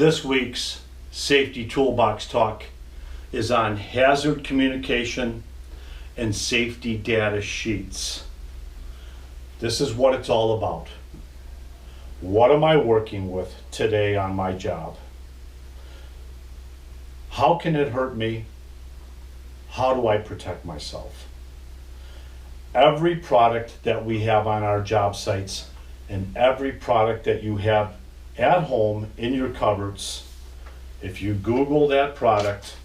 This week's Safety Toolbox talk is on hazard communication and safety data sheets. This is what it's all about. What am I working with today on my job? How can it hurt me? How do I protect myself? Every product that we have on our job sites and every product that you have at home in your cupboards, if you Google that product,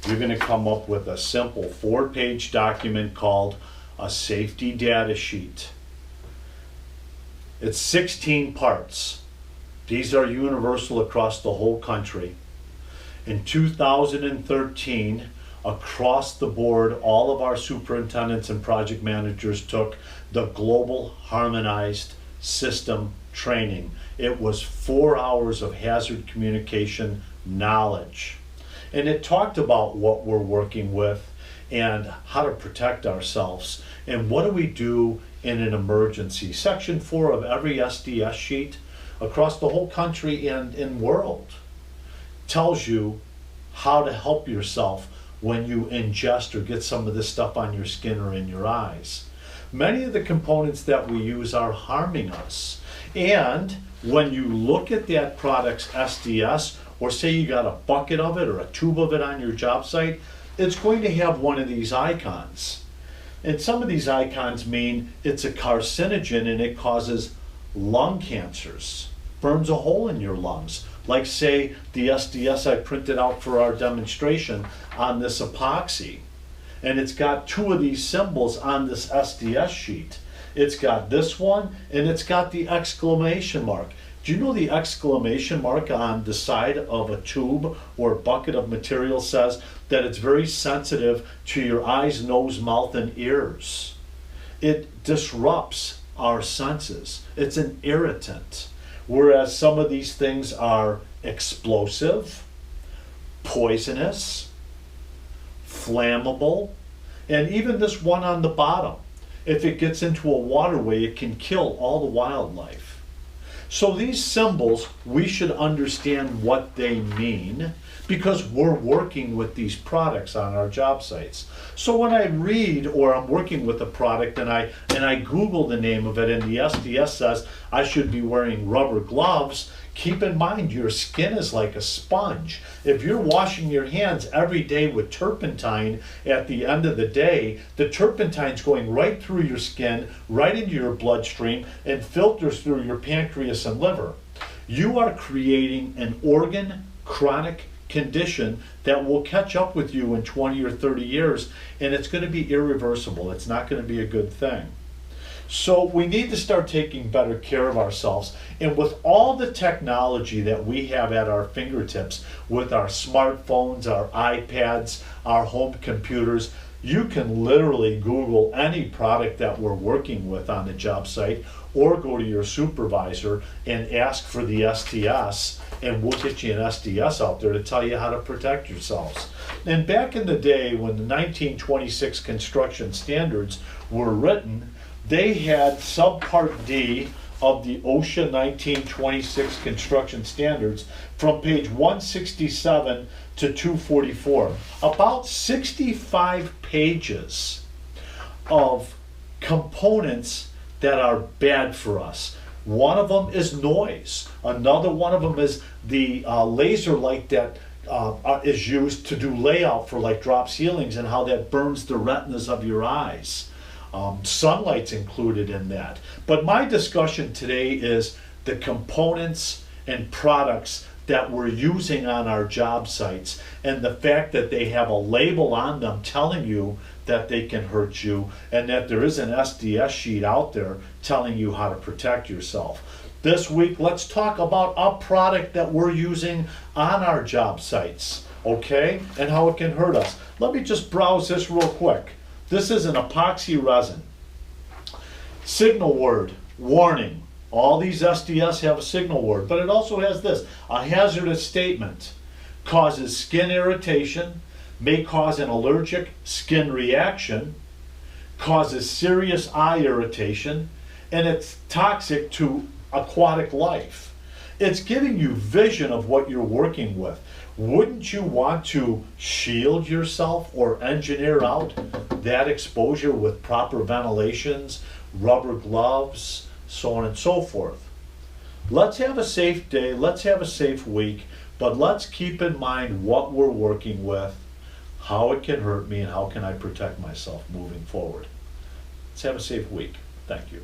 you're going to come up with a simple 4-page document called a safety data sheet. It's 16 parts. These are universal across the whole country. In 2013, across the board, all of our superintendents and project managers took the Global Harmonized System training. It was 4 hours of hazard communication knowledge. And it talked about what we're working with and how to protect ourselves and what do we do in an emergency. Section 4 of every SDS sheet across the whole country and in world tells you how to help yourself when you ingest or get some of this stuff on your skin or in your eyes. Many of the components that we use are harming us. And when you look at that product's SDS, or say you got a bucket of it or a tube of it on your job site, it's going to have one of these icons. And some of these icons mean it's a carcinogen and it causes lung cancers, burns a hole in your lungs. Like say the SDS I printed out for our demonstration on this epoxy. And it's got 2 of these symbols on this SDS sheet. It's got this one and it's got the exclamation mark. Do you know the exclamation mark on the side of a tube or bucket of material says that it's very sensitive to your eyes, nose, mouth, and ears? It disrupts our senses. It's an irritant. Whereas some of these things are explosive, poisonous, flammable, and even this one on the bottom. If it gets into a waterway, it can kill all the wildlife. So these symbols, we should understand what they mean because we're working with these products on our job sites. So when I read or I'm working with a product and I Google the name of it and the SDS says I should be wearing rubber gloves, keep in mind your skin is like a sponge. If you're washing your hands every day with turpentine, at the end of the day, the turpentine's going right through your skin, right into your bloodstream, and filters through your pancreas and liver. You are creating an organ chronic condition that will catch up with you in 20 or 30 years, and it's going to be irreversible. It's not going to be a good thing. So we need to start taking better care of ourselves. And with all the technology that we have at our fingertips, with our smartphones, our iPads, our home computers, you can literally Google any product that we're working with on the job site or go to your supervisor and ask for the SDS, and we'll get you an SDS out there to tell you how to protect yourselves. And back in the day when the 1926 construction standards were written, they had subpart D of the OSHA 1926 construction standards from page 167 to 244. About 65 pages of components that are bad for us. One of them is noise. Another one of them is the laser light that is used to do layout for like drop ceilings and how that burns the retinas of your eyes. Sunlight's included in that. But my discussion today is the components and products that we're using on our job sites and the fact that they have a label on them telling you that they can hurt you and that there is an SDS sheet out there telling you how to protect yourself. This week, let's talk about a product that we're using on our job sites, okay, and how it can hurt us. Let me just browse this real quick. This is an epoxy resin. Signal word, warning. All these SDS have a signal word, but it also has this, a hazardous statement. Causes skin irritation, may cause an allergic skin reaction, causes serious eye irritation, and it's toxic to aquatic life. It's giving you vision of what you're working with. Wouldn't you want to shield yourself or engineer out that exposure with proper ventilations, rubber gloves, so on and so forth? Let's have a safe day, let's have a safe week, but let's keep in mind what we're working with, how it can hurt me, and how can I protect myself moving forward. Let's have a safe week. Thank you.